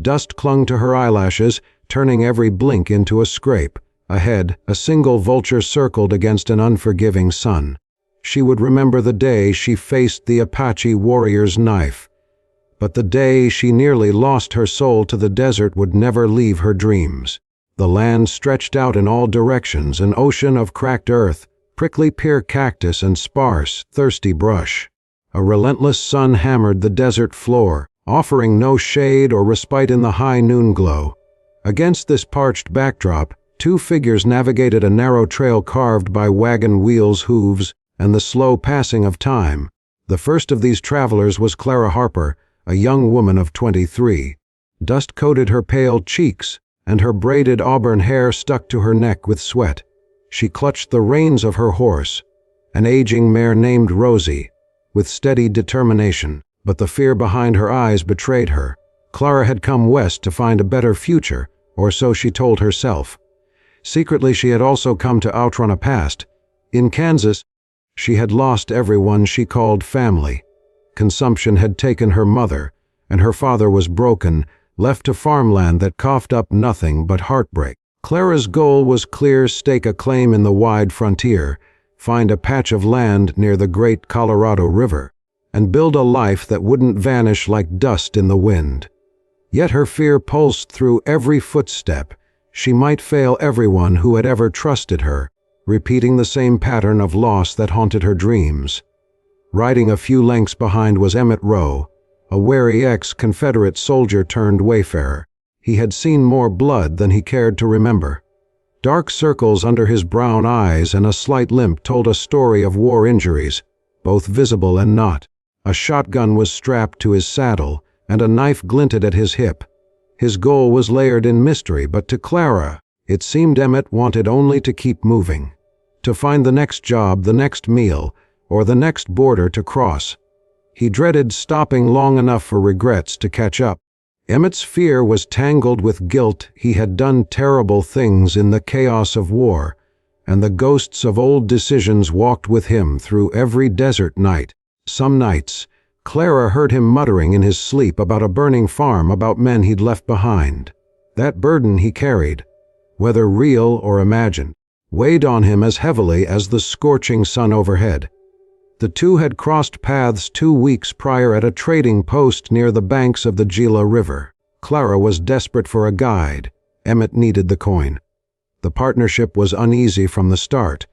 Dust clung to her eyelashes, turning every blink into a scrape. Ahead, a single vulture circled against an unforgiving sun. She would remember the day she faced the Apache warrior's knife. But the day she nearly lost her soul to the desert would never leave her dreams. The land stretched out in all directions, an ocean of cracked earth, prickly pear cactus and sparse, thirsty brush. A relentless sun hammered the desert floor, offering no shade or respite in the high noon glow. Against this parched backdrop, two figures navigated a narrow trail carved by wagon wheels' hooves and the slow passing of time. The first of these travelers was Clara Harper, a young woman of 23. Dust coated her pale cheeks, and her braided auburn hair stuck to her neck with sweat. She clutched the reins of her horse, an aging mare named Rosie, with steady determination, but the fear behind her eyes betrayed her. Clara had come west to find a better future, or so she told herself. Secretly, she had also come to outrun a past. In Kansas, she had lost everyone she called family. Consumption had taken her mother, and her father was broken, left to farmland that coughed up nothing but heartbreak. Clara's goal was clear: stake a claim in the wide frontier, find a patch of land near the great Colorado River, and build a life that wouldn't vanish like dust in the wind. Yet her fear pulsed through every footstep. She might fail everyone who had ever trusted her, repeating the same pattern of loss that haunted her dreams. Riding a few lengths behind was Emmett Rowe, a wary ex-Confederate soldier turned wayfarer. He had seen more blood than he cared to remember. Dark circles under his brown eyes and a slight limp told a story of war injuries, both visible and not. A shotgun was strapped to his saddle, and a knife glinted at his hip. His goal was layered in mystery, but to Clara, it seemed Emmett wanted only to keep moving, to find the next job, the next meal, or the next border to cross. He dreaded stopping long enough for regrets to catch up. Emmett's fear was tangled with guilt. He had done terrible things in the chaos of war, and the ghosts of old decisions walked with him through every desert night. Some nights, Clara heard him muttering in his sleep about a burning farm, about men he'd left behind. That burden he carried, whether real or imagined, weighed on him as heavily as the scorching sun overhead. The two had crossed paths 2 weeks prior at a trading post near the banks of the Gila River. Clara was desperate for a guide. Emmett needed the coin. The partnership was uneasy from the start.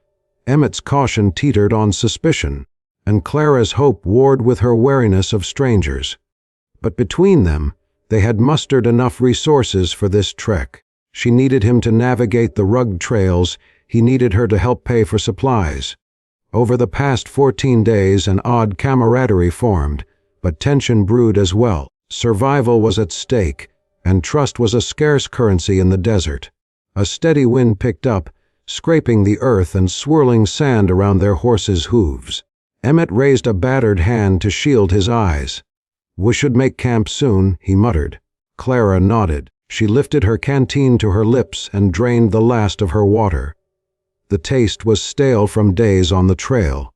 Emmett's caution teetered on suspicion, and Clara's hope warred with her wariness of strangers. But between them, they had mustered enough resources for this trek. She needed him to navigate the rugged trails. He needed her to help pay for supplies. Over the past 14 days, an odd camaraderie formed, but tension brewed as well. Survival was at stake, and trust was a scarce currency in the desert. A steady wind picked up, scraping the earth and swirling sand around their horses' hooves. Emmett raised a battered hand to shield his eyes. "We should make camp soon," he muttered. Clara nodded. She lifted her canteen to her lips and drained the last of her water. The taste was stale from days on the trail.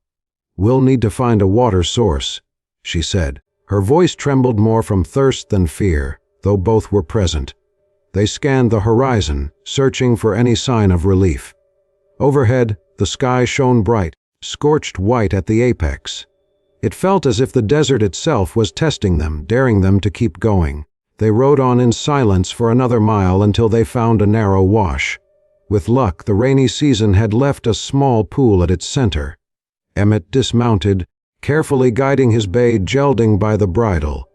"We'll need to find a water source," she said. Her voice trembled more from thirst than fear, though both were present. They scanned the horizon, searching for any sign of relief. Overhead, the sky shone bright, scorched white at the apex. It felt as if the desert itself was testing them, daring them to keep going. They rode on in silence for another mile until they found a narrow wash. With luck, the rainy season had left a small pool at its center. Emmett dismounted, carefully guiding his bay, gelding by the bridle.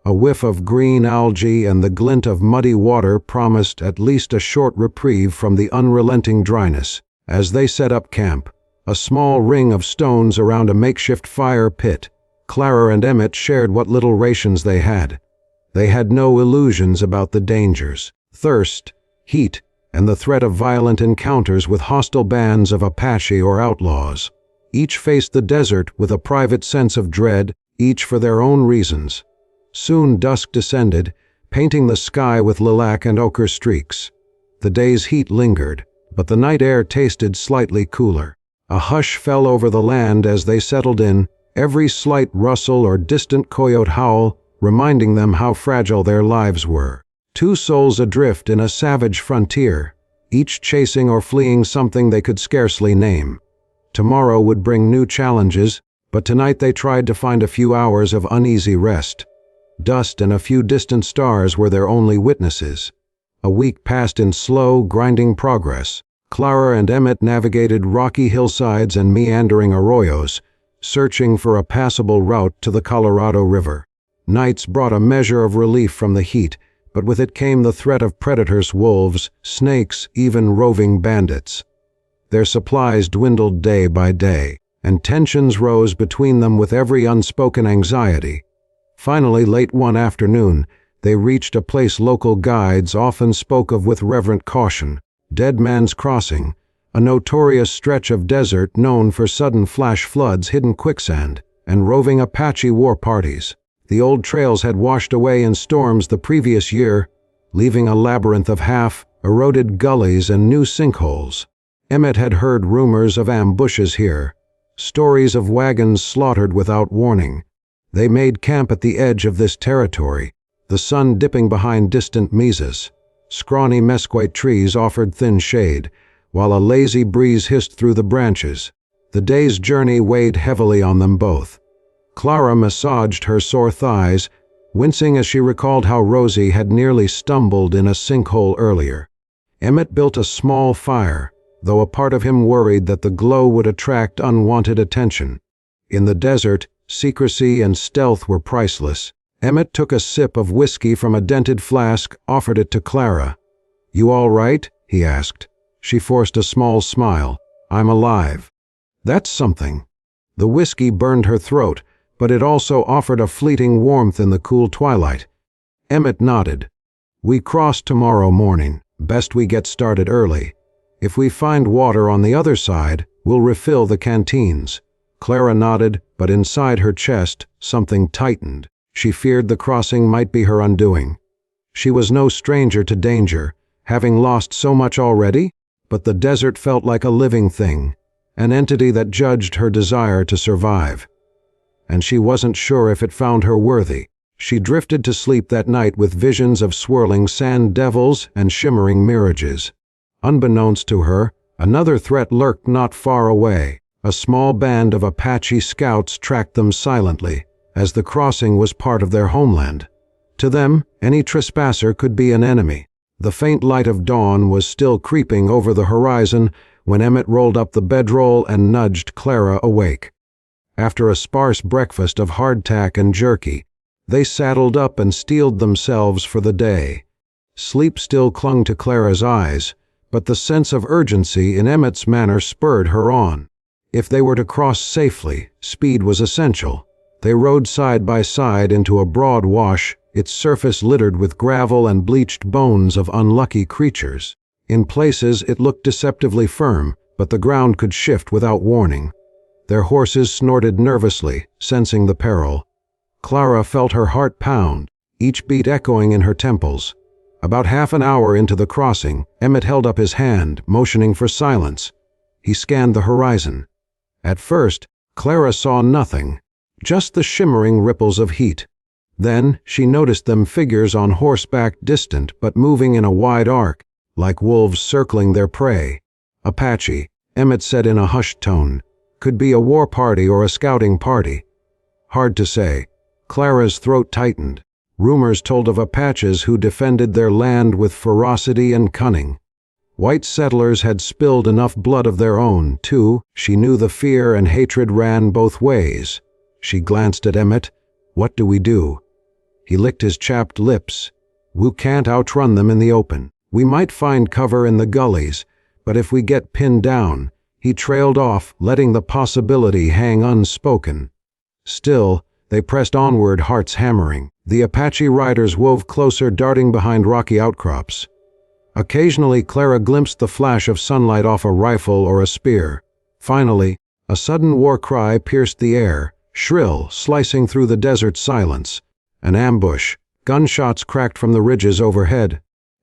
A whiff of green algae and the glint of muddy water promised at least a short reprieve from the unrelenting dryness. As they set up camp, a small ring of stones around a makeshift fire pit, Clara and Emmett shared what little rations they had. They had no illusions about the dangers: thirst, heat, and the threat of violent encounters with hostile bands of Apache or outlaws. Each faced the desert with a private sense of dread, each for their own reasons. Soon dusk descended, painting the sky with lilac and ochre streaks. The day's heat lingered, but the night air tasted slightly cooler. A hush fell over the land as they settled in, every slight rustle or distant coyote howl reminding them how fragile their lives were. Two souls adrift in a savage frontier, each chasing or fleeing something they could scarcely name. Tomorrow would bring new challenges, but tonight they tried to find a few hours of uneasy rest. Dust and a few distant stars were their only witnesses. A week passed in slow, grinding progress. Clara and Emmett navigated rocky hillsides and meandering arroyos, searching for a passable route to the Colorado River. Nights brought a measure of relief from the heat, but with it came the threat of predators, wolves, snakes, even roving bandits. Their supplies dwindled day by day, and tensions rose between them with every unspoken anxiety. Finally, late one afternoon, they reached a place local guides often spoke of with reverent caution: Dead Man's Crossing, a notorious stretch of desert known for sudden flash floods, hidden quicksand, and roving Apache war parties. The old trails had washed away in storms the previous year, leaving a labyrinth of half-eroded gullies and new sinkholes. Emmett had heard rumors of ambushes here, stories of wagons slaughtered without warning. They made camp at the edge of this territory, the sun dipping behind distant mesas. Scrawny mesquite trees offered thin shade, while a lazy breeze hissed through the branches. The day's journey weighed heavily on them both. Clara massaged her sore thighs, wincing as she recalled how Rosie had nearly stumbled in a sinkhole earlier. Emmett built a small fire, though a part of him worried that the glow would attract unwanted attention. In the desert, secrecy and stealth were priceless. Emmett took a sip of whiskey from a dented flask, offered it to Clara. "You all right?" he asked. She forced a small smile. "I'm alive." "That's something." The whiskey burned her throat, but it also offered a fleeting warmth in the cool twilight. Emmett nodded. "We cross tomorrow morning. Best we get started early. If we find water on the other side, we'll refill the canteens." Clara nodded, but inside her chest, something tightened. She feared the crossing might be her undoing. She was no stranger to danger, having lost so much already, but the desert felt like a living thing, an entity that judged her desire to survive. And she wasn't sure if it found her worthy. She drifted to sleep that night with visions of swirling sand devils and shimmering mirages. Unbeknownst to her, another threat lurked not far away. A small band of Apache scouts tracked them silently, as the crossing was part of their homeland. To them, any trespasser could be an enemy. The faint light of dawn was still creeping over the horizon when Emmett rolled up the bedroll and nudged Clara awake. After a sparse breakfast of hardtack and jerky, they saddled up and steeled themselves for the day. Sleep still clung to Clara's eyes, but the sense of urgency in Emmett's manner spurred her on. If they were to cross safely, speed was essential. They rode side by side into a broad wash, its surface littered with gravel and bleached bones of unlucky creatures. In places it looked deceptively firm, but the ground could shift without warning. Their horses snorted nervously, sensing the peril. Clara felt her heart pound, each beat echoing in her temples. About half an hour into the crossing, Emmett held up his hand, motioning for silence. He scanned the horizon. At first, Clara saw nothing, just the shimmering ripples of heat. Then she noticed them figures on horseback, distant but moving in a wide arc, like wolves circling their prey. "Apache," Emmett said in a hushed tone. "Could be a war party or a scouting party." Hard to say. Clara's throat tightened. Rumors told of Apaches who defended their land with ferocity and cunning. White settlers had spilled enough blood of their own, too. She knew the fear and hatred ran both ways. She glanced at Emmett. "What do we do?" He licked his chapped lips. "We can't outrun them in the open. We might find cover in the gullies, but if we get pinned down..." He trailed off, letting the possibility hang unspoken. Still, they pressed onward, hearts hammering. The Apache riders wove closer, darting behind rocky outcrops. Occasionally, Clara glimpsed the flash of sunlight off a rifle or a spear. Finally, a sudden war cry pierced the air, shrill, slicing through the desert silence. An ambush. Gunshots cracked from the ridges overhead.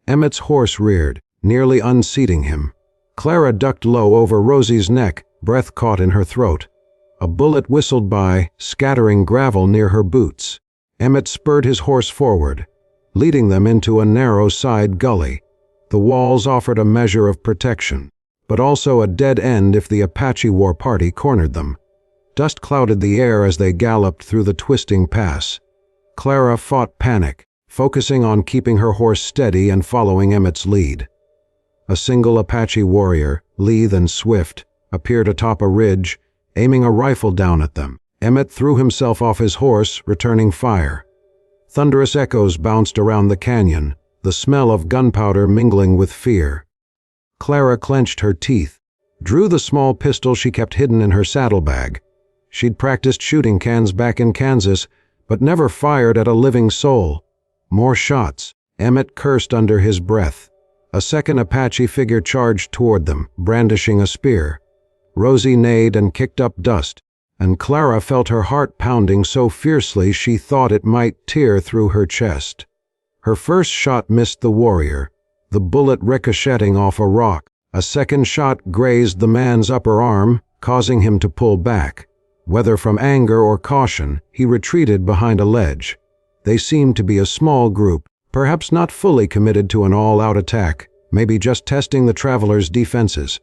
Emmett's horse reared, nearly unseating him. Clara ducked low over Rosie's neck, breath caught in her throat. A bullet whistled by, scattering gravel near her boots. Emmett spurred his horse forward. leading them into a narrow side gully. The walls offered a measure of protection, but also a dead end if the Apache war party cornered them. Dust clouded the air as they galloped through the twisting pass. Clara fought panic, focusing on keeping her horse steady and following Emmett's lead. A single Apache warrior, lithe and swift, appeared atop a ridge, aiming a rifle down at them. Emmett threw himself off his horse, returning fire. Thunderous echoes bounced around the canyon, the smell of gunpowder mingling with fear. Clara clenched her teeth, drew the small pistol she kept hidden in her saddlebag. She'd practiced shooting cans back in Kansas, but never fired at a living soul. More shots. Emmett cursed under his breath. A second Apache figure charged toward them, brandishing a spear. Rosie neighed and kicked up dust, and Clara felt her heart pounding so fiercely she thought it might tear through her chest. Her first shot missed the warrior, the bullet ricocheting off a rock. A second shot grazed the man's upper arm, causing him to pull back. Whether from anger or caution, he retreated behind a ledge. They seemed to be a small group, perhaps not fully committed to an all-out attack, maybe just testing the travelers' defenses.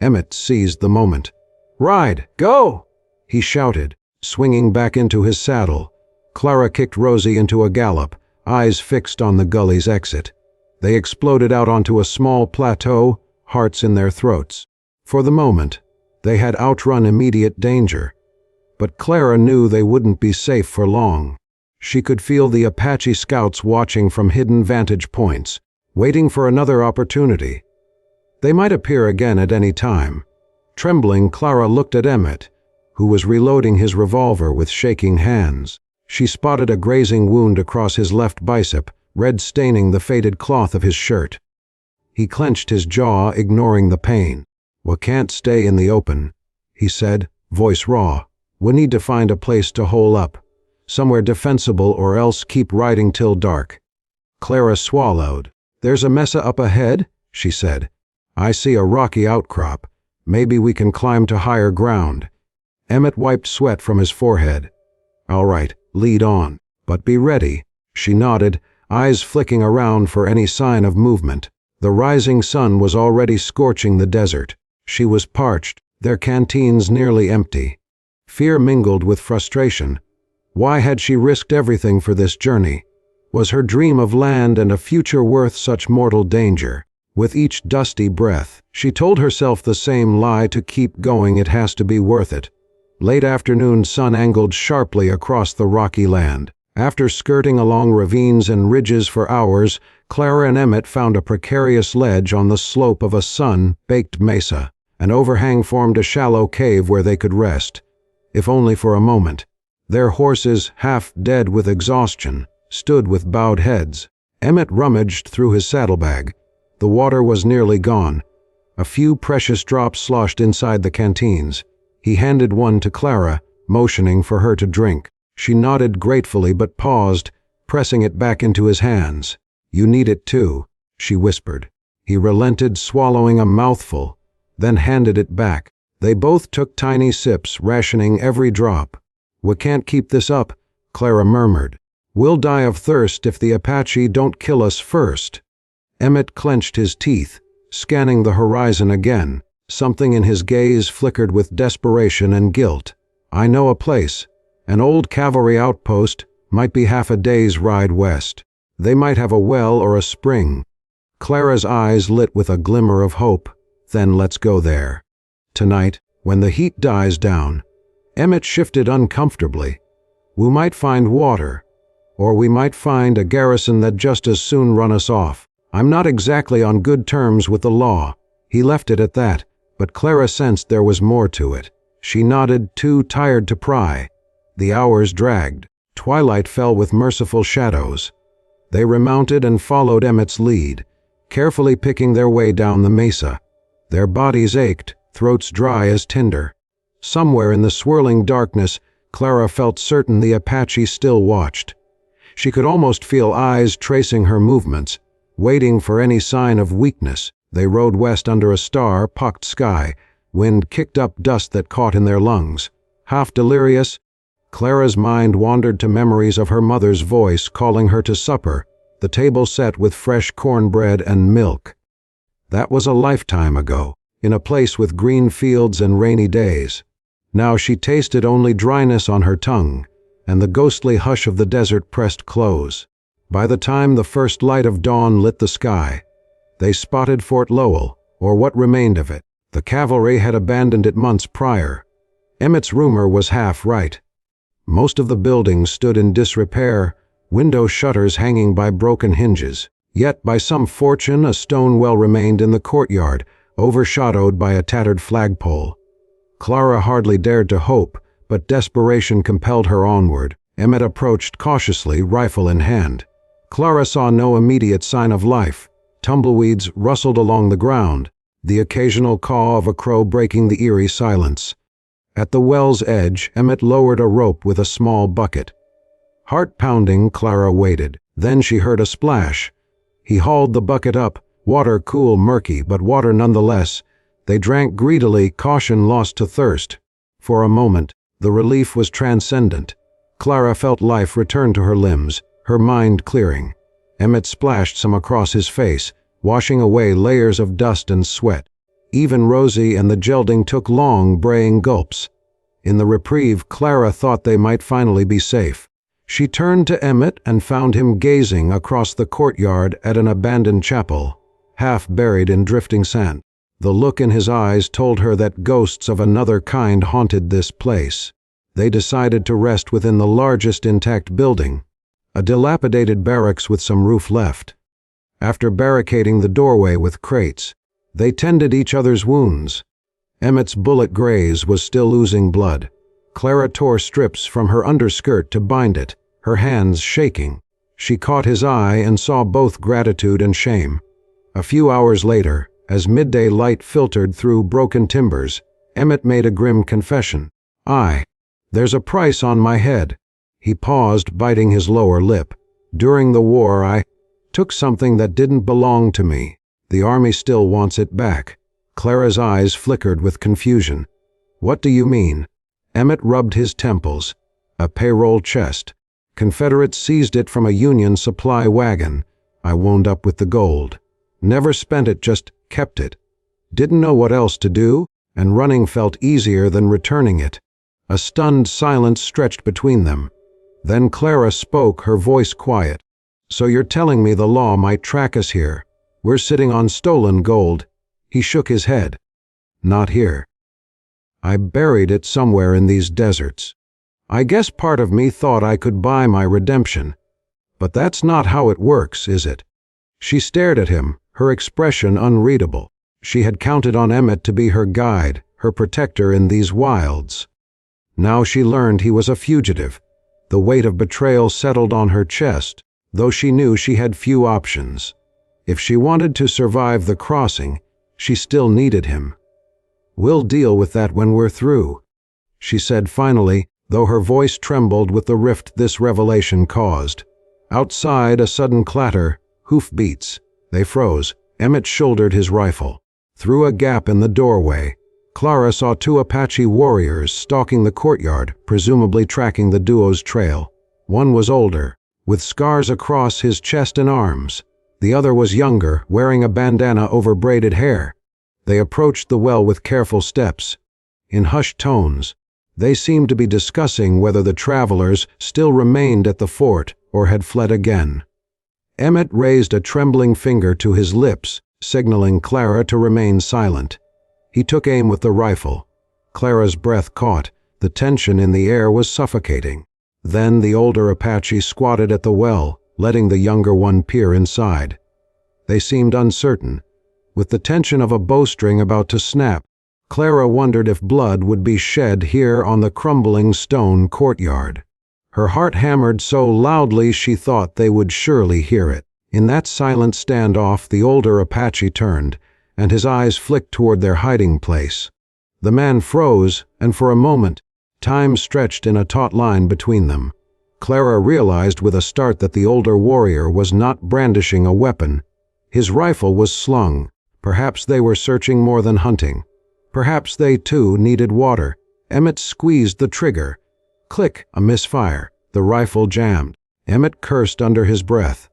Emmett seized the moment. "Ride! Go!" he shouted, swinging back into his saddle. Clara kicked Rosie into a gallop, eyes fixed on the gully's exit. They exploded out onto a small plateau, hearts in their throats. For the moment, they had outrun immediate danger. But Clara knew they wouldn't be safe for long. She could feel the Apache scouts watching from hidden vantage points, waiting for another opportunity. They might appear again at any time. Trembling, Clara looked at Emmett, who was reloading his revolver with shaking hands. She spotted a grazing wound across his left bicep, red staining the faded cloth of his shirt. He clenched his jaw, ignoring the pain. "We can't stay in the open," he said, voice raw. "We need to find a place to hole up, somewhere defensible, or else keep riding till dark." Clara swallowed. "There's a mesa up ahead," she said. "I see a rocky outcrop. Maybe we can climb to higher ground." Emmett wiped sweat from his forehead. "All right, lead on. But be ready." She nodded, eyes flicking around for any sign of movement. The rising sun was already scorching the desert. She was parched, their canteens nearly empty. Fear mingled with frustration. Why had she risked everything for this journey? Was her dream of land and a future worth such mortal danger? With each dusty breath, she told herself the same lie: to keep going, it has to be worth it. Late afternoon sun angled sharply across the rocky land. After skirting along ravines and ridges for hours, Clara and Emmett found a precarious ledge on the slope of a sun-baked mesa. An overhang formed a shallow cave where they could rest, if only for a moment. Their horses, half dead with exhaustion, stood with bowed heads. Emmett rummaged through his saddlebag. The water was nearly gone. A few precious drops sloshed inside the canteens. He handed one to Clara, motioning for her to drink. She nodded gratefully but paused, pressing it back into his hands. "You need it too," she whispered. He relented, swallowing a mouthful, then handed it back. They both took tiny sips, rationing every drop. "We can't keep this up," Clara murmured. "We'll die of thirst if the Apache don't kill us first." Emmett clenched his teeth, scanning the horizon again. Something in his gaze flickered with desperation and guilt. "I know a place. An old cavalry outpost, might be half a day's ride west. They might have a well or a spring." Clara's eyes lit with a glimmer of hope. "Then let's go there." Tonight, when the heat dies down, Emmett shifted uncomfortably. "We might find water, or we might find a garrison that just as soon run us off. I'm not exactly on good terms with the law." He left it at that, but Clara sensed there was more to it. She nodded, too tired to pry. The hours dragged. Twilight fell with merciful shadows. They remounted and followed Emmett's lead, carefully picking their way down the mesa. Their bodies ached, throats dry as tinder. Somewhere in the swirling darkness, Clara felt certain the Apache still watched. She could almost feel eyes tracing her movements, waiting for any sign of weakness. They rode west under a star-pocked sky. Wind kicked up dust that caught in their lungs. Half delirious, Clara's mind wandered to memories of her mother's voice calling her to supper, the table set with fresh cornbread and milk. That was a lifetime ago, in a place with green fields and rainy days. Now she tasted only dryness on her tongue, and the ghostly hush of the desert pressed close. By the time the first light of dawn lit the sky, they spotted Fort Lowell, or what remained of it. The cavalry had abandoned it months prior. Emmett's rumor was half right. Most of the buildings stood in disrepair, window shutters hanging by broken hinges. Yet by some fortune a stone well remained in the courtyard, overshadowed by a tattered flagpole. Clara hardly dared to hope, but desperation compelled her onward. Emmett approached cautiously, rifle in hand. Clara saw no immediate sign of life. Tumbleweeds rustled along the ground, the occasional caw of a crow breaking the eerie silence. At the well's edge, Emmett lowered a rope with a small bucket. Heart-pounding, Clara waited. Then she heard a splash. He hauled the bucket up, water cool, murky, but water nonetheless. They drank greedily, caution lost to thirst. For a moment, the relief was transcendent. Clara felt life return to her limbs, her mind clearing. Emmett splashed some across his face, washing away layers of dust and sweat. Even Rosie and the gelding took long, braying gulps. In the reprieve, Clara thought they might finally be safe. She turned to Emmett and found him gazing across the courtyard at an abandoned chapel, half buried in drifting sand. The look in his eyes told her that ghosts of another kind haunted this place. They decided to rest within the largest intact building, a dilapidated barracks with some roof left. After barricading the doorway with crates, they tended each other's wounds. Emmett's bullet graze was still oozing blood. Clara tore strips from her underskirt to bind it, her hands shaking. She caught his eye and saw both gratitude and shame. A few hours later, as midday light filtered through broken timbers, Emmett made a grim confession. There's a price on my head." He paused, biting his lower lip. "During the war, I took something that didn't belong to me. The army still wants it back." Clara's eyes flickered with confusion. "What do you mean?" Emmett rubbed his temples. "A payroll chest. Confederates seized it from a Union supply wagon. I wound up with the gold. Never spent it, just kept it. Didn't know what else to do, and running felt easier than returning it." A stunned silence stretched between them. Then Clara spoke, her voice quiet. "So you're telling me the law might track us here? We're sitting on stolen gold." He shook his head. "Not here. I buried it somewhere in these deserts. I guess part of me thought I could buy my redemption. But that's not how it works, is it?" She stared at him, her expression unreadable. She had counted on Emmett to be her guide, her protector in these wilds. Now she learned he was a fugitive. The weight of betrayal settled on her chest, though she knew she had few options. If she wanted to survive the crossing, she still needed him. "We'll deal with that when we're through," she said finally, though her voice trembled with the rift this revelation caused. Outside, a sudden clatter, hoofbeats. They froze. Emmett shouldered his rifle. Through a gap in the doorway, Clara saw two Apache warriors stalking the courtyard, presumably tracking the duo's trail. One was older, with scars across his chest and arms. The other was younger, wearing a bandana over braided hair. They approached the well with careful steps. In hushed tones, they seemed to be discussing whether the travelers still remained at the fort or had fled again. Emmett raised a trembling finger to his lips, signaling Clara to remain silent. He took aim with the rifle. Clara's breath caught. The tension in the air was suffocating. Then the older Apache squatted at the well, letting the younger one peer inside. They seemed uncertain, with the tension of a bowstring about to snap. Clara wondered if blood would be shed here on the crumbling stone courtyard. Her heart hammered so loudly she thought they would surely hear it. In that silent standoff, the older Apache turned, and his eyes flicked toward their hiding place. The man froze, and for a moment, time stretched in a taut line between them. Clara realized with a start that the older warrior was not brandishing a weapon. His rifle was slung. Perhaps they were searching more than hunting. Perhaps they, too, needed water. Emmett squeezed the trigger. Click, a misfire. The rifle jammed. Emmett cursed under his breath.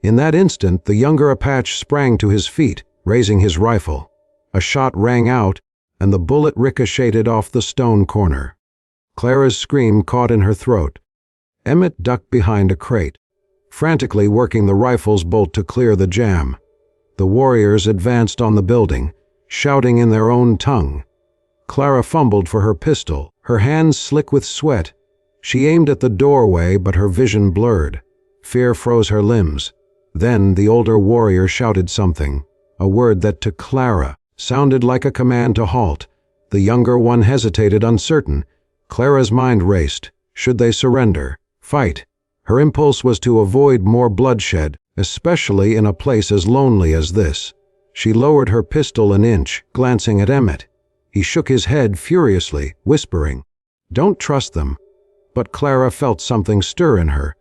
In that instant, the younger Apache sprang to his feet, raising his rifle. A shot rang out, and the bullet ricocheted off the stone corner. Clara's scream caught in her throat. Emmett ducked behind a crate, frantically working the rifle's bolt to clear the jam. The warriors advanced on the building, shouting in their own tongue. Clara fumbled for her pistol, her hands slick with sweat. She aimed at the doorway, but her vision blurred. Fear froze her limbs. Then the older warrior shouted something, a word that to Clara sounded like a command to halt. The younger one hesitated, uncertain. Clara's mind raced. Should they surrender? Fight? Her impulse was to avoid more bloodshed, especially in a place as lonely as this. She lowered her pistol an inch, glancing at Emmett. He shook his head furiously, whispering, "Don't trust them." But Clara felt something stir in her.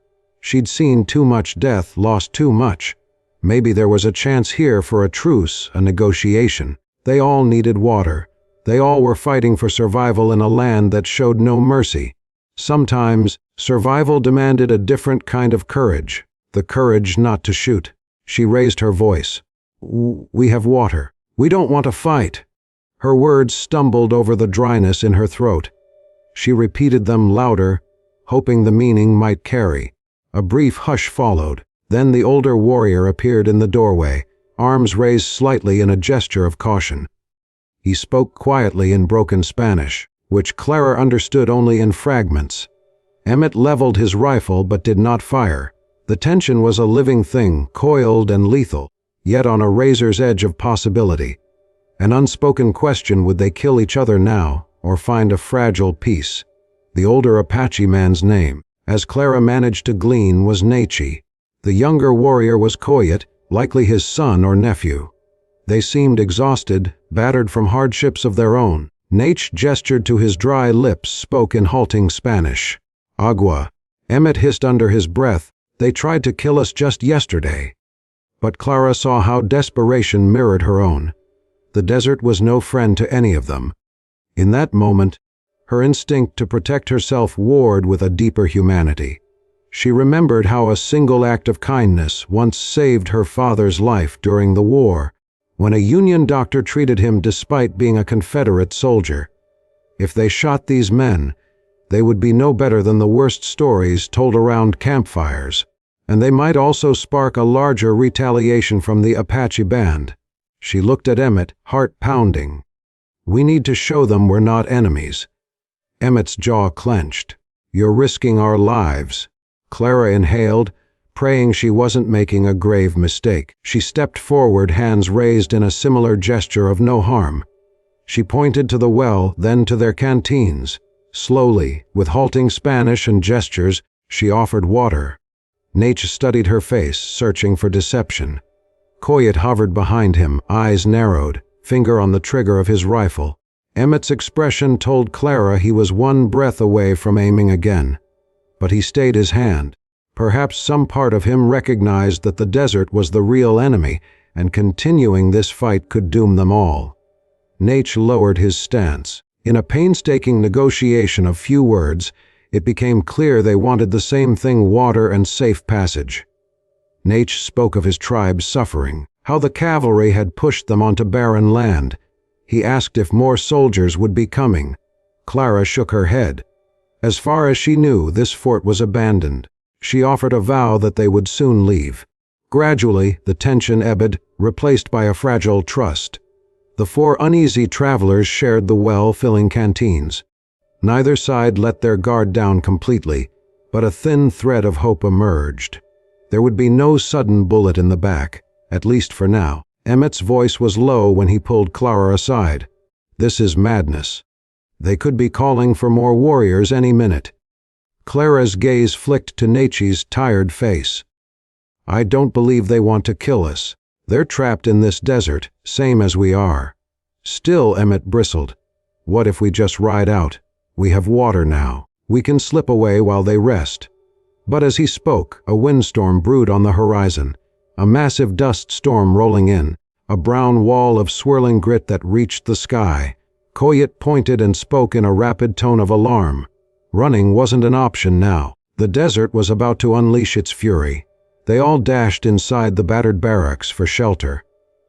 She'd seen too much death, lost too much. Maybe there was a chance here for a truce, a negotiation. They all needed water. They all were fighting for survival in a land that showed no mercy. Sometimes, survival demanded a different kind of courage, the courage not to shoot. She raised her voice. "We have water. We don't want to fight." Her words stumbled over the dryness in her throat. She repeated them louder, hoping the meaning might carry. A brief hush followed. Then the older warrior appeared in the doorway, arms raised slightly in a gesture of caution. He spoke quietly in broken Spanish, which Clara understood only in fragments. Emmett leveled his rifle but did not fire. The tension was a living thing, coiled and lethal, yet on a razor's edge of possibility. An unspoken question: would they kill each other now, or find a fragile peace? The older Apache man's name, as Clara managed to glean, was Nechi. The younger warrior was Koyet, likely his son or nephew. They seemed exhausted, battered from hardships of their own. Nach gestured to his dry lips, spoke in halting Spanish. "Agua." Emmett hissed under his breath. "They tried to kill us just yesterday." But Clara saw how desperation mirrored her own. The desert was no friend to any of them. In that moment, her instinct to protect herself warred with a deeper humanity. She remembered how a single act of kindness once saved her father's life during the war, when a Union doctor treated him despite being a Confederate soldier. If they shot these men, they would be no better than the worst stories told around campfires, and they might also spark a larger retaliation from the Apache band. She looked at Emmett, heart pounding. "We need to show them we're not enemies." Emmett's jaw clenched. "You're risking our lives." Clara inhaled, praying she wasn't making a grave mistake. She stepped forward, hands raised in a similar gesture of no harm. She pointed to the well, then to their canteens. Slowly, with halting Spanish and gestures, she offered water. Nach studied her face, searching for deception. Koyet hovered behind him, eyes narrowed, finger on the trigger of his rifle. Emmett's expression told Clara he was one breath away from aiming again. But he stayed his hand. Perhaps some part of him recognized that the desert was the real enemy, and continuing this fight could doom them all. Nach lowered his stance. In a painstaking negotiation of few words, it became clear they wanted the same thing: water and safe passage. Nach spoke of his tribe's suffering, how the cavalry had pushed them onto barren land. He asked if more soldiers would be coming. Clara shook her head. As far as she knew, this fort was abandoned. She offered a vow that they would soon leave. Gradually, the tension ebbed, replaced by a fragile trust. The four uneasy travelers shared the well-filling canteens. Neither side let their guard down completely, but a thin thread of hope emerged. There would be no sudden bullet in the back, at least for now. Emmett's voice was low when he pulled Clara aside. "This is madness. They could be calling for more warriors any minute." Clara's gaze flicked to Nechi's tired face. "I don't believe they want to kill us. They're trapped in this desert, same as we are." Still, Emmett bristled. "What if we just ride out? We have water now. We can slip away while they rest." But as he spoke, a windstorm brewed on the horizon. A massive dust storm rolling in, a brown wall of swirling grit that reached the sky. Koyet pointed and spoke in a rapid tone of alarm. Running wasn't an option now. The desert was about to unleash its fury. They all dashed inside the battered barracks for shelter.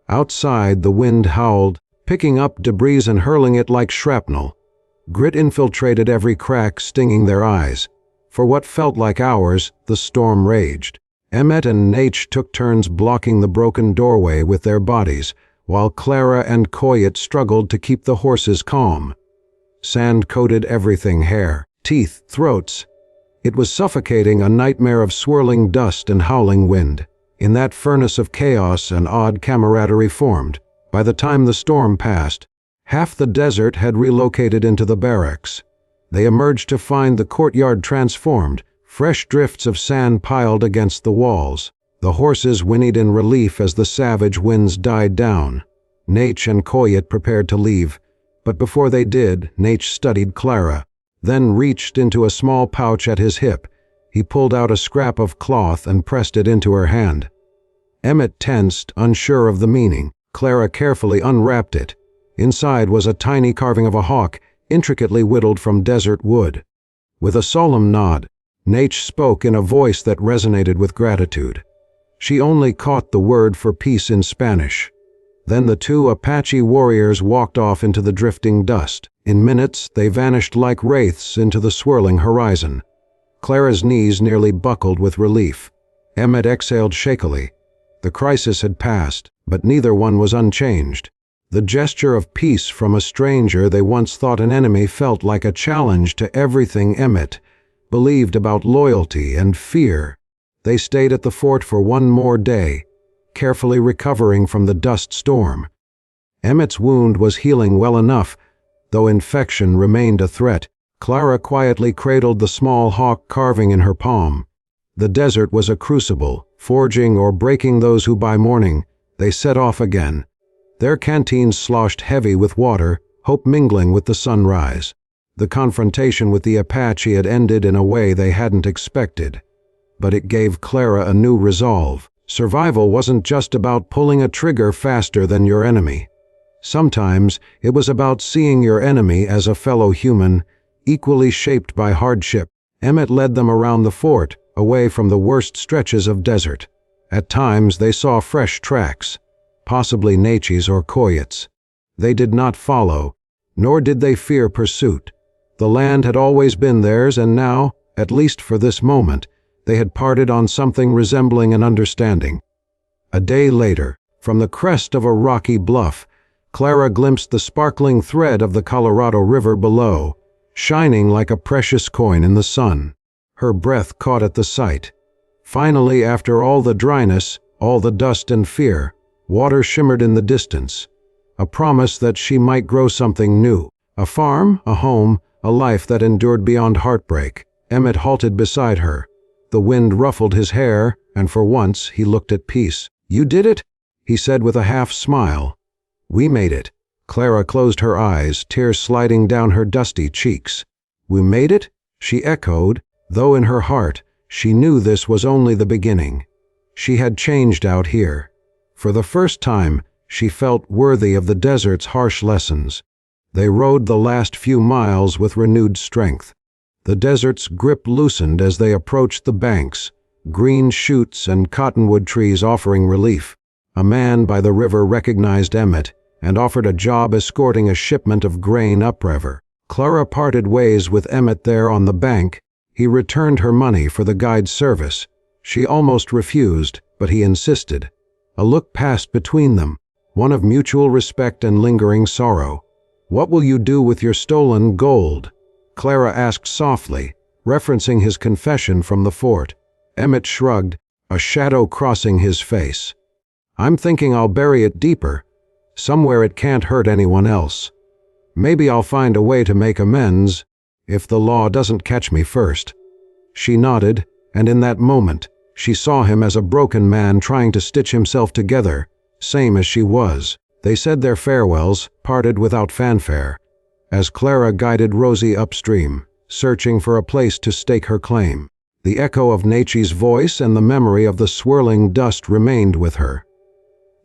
Outside, the wind howled, picking up debris and hurling it like shrapnel. Grit infiltrated every crack, stinging their eyes. For what felt like hours, the storm raged. Emmett and Nate took turns blocking the broken doorway with their bodies, while Clara and Coyet struggled to keep the horses calm. Sand coated everything: hair, teeth, throats. It was suffocating, a nightmare of swirling dust and howling wind. In that furnace of chaos, an odd camaraderie formed. By the time the storm passed, half the desert had relocated into the barracks. They emerged to find the courtyard transformed, fresh drifts of sand piled against the walls. The horses whinnied in relief as the savage winds died down. Nate and Coyet prepared to leave, but before they did, Nate studied Clara, then reached into a small pouch at his hip. He pulled out a scrap of cloth and pressed it into her hand. Emmett tensed, unsure of the meaning. Clara carefully unwrapped it. Inside was a tiny carving of a hawk, intricately whittled from desert wood. With a solemn nod, Nate spoke in a voice that resonated with gratitude. She only caught the word for peace in Spanish. Then the two Apache warriors walked off into the drifting dust. In minutes, they vanished like wraiths into the swirling horizon. Clara's knees nearly buckled with relief. Emmett exhaled shakily. The crisis had passed, but neither one was unchanged. The gesture of peace from a stranger they once thought an enemy felt like a challenge to everything Emmett believed about loyalty and fear. They stayed at the fort for one more day, carefully recovering from the dust storm. Emmett's wound was healing well enough, though infection remained a threat. Clara quietly cradled the small hawk carving in her palm. The desert was a crucible, forging or breaking those who by morning they set off again. Their canteens sloshed heavy with water, hope mingling with the sunrise. The confrontation with the Apache had ended in a way they hadn't expected. But it gave Clara a new resolve. Survival wasn't just about pulling a trigger faster than your enemy. Sometimes it was about seeing your enemy as a fellow human, equally shaped by hardship. Emmett led them around the fort, away from the worst stretches of desert. At times they saw fresh tracks, possibly Nate's or Coyet's. They did not follow, nor did they fear pursuit. The land had always been theirs, and now, at least for this moment, they had parted on something resembling an understanding. A day later, from the crest of a rocky bluff, Clara glimpsed the sparkling thread of the Colorado River below, shining like a precious coin in the sun. Her breath caught at the sight. Finally, after all the dryness, all the dust and fear, water shimmered in the distance, a promise that she might grow something new. A farm, a home, a life that endured beyond heartbreak. Emmett halted beside her. The wind ruffled his hair, and for once he looked at peace. "You did it?" he said with a half-smile. "We made it." Clara closed her eyes, tears sliding down her dusty cheeks. "We made it?" she echoed, though in her heart she knew this was only the beginning. She had changed out here. For the first time, she felt worthy of the desert's harsh lessons. They rode the last few miles with renewed strength. The desert's grip loosened as they approached the banks, green shoots and cottonwood trees offering relief. A man by the river recognized Emmett and offered a job escorting a shipment of grain upriver. Clara parted ways with Emmett there on the bank. He returned her money for the guide's service. She almost refused, but he insisted. A look passed between them, one of mutual respect and lingering sorrow. "What will you do with your stolen gold?" Clara asked softly, referencing his confession from the fort. Emmett shrugged, a shadow crossing his face. "I'm thinking I'll bury it deeper, somewhere it can't hurt anyone else. Maybe I'll find a way to make amends, if the law doesn't catch me first." She nodded, and in that moment, she saw him as a broken man trying to stitch himself together, same as she was. They said their farewells, parted without fanfare, as Clara guided Rosie upstream, searching for a place to stake her claim. The echo of Nate's voice and the memory of the swirling dust remained with her.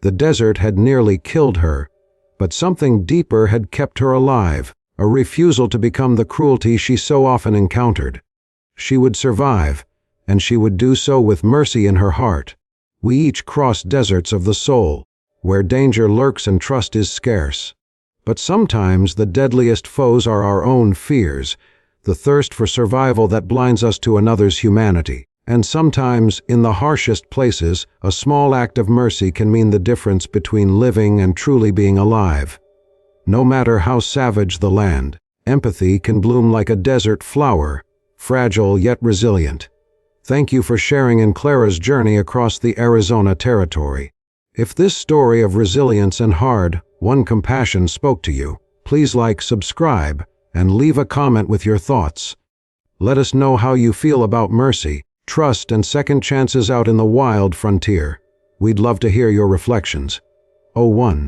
The desert had nearly killed her, but something deeper had kept her alive, a refusal to become the cruelty she so often encountered. She would survive, and she would do so with mercy in her heart. We each cross deserts of the soul, where danger lurks and trust is scarce. But sometimes the deadliest foes are our own fears, the thirst for survival that blinds us to another's humanity. And sometimes, in the harshest places, a small act of mercy can mean the difference between living and truly being alive. No matter how savage the land, empathy can bloom like a desert flower, fragile yet resilient. Thank you for sharing in Clara's journey across the Arizona territory. If this story of resilience and hard-won compassion spoke to you, please like, subscribe, and leave a comment with your thoughts. Let us know how you feel about mercy, trust, and second chances out in the wild frontier. We'd love to hear your reflections. 01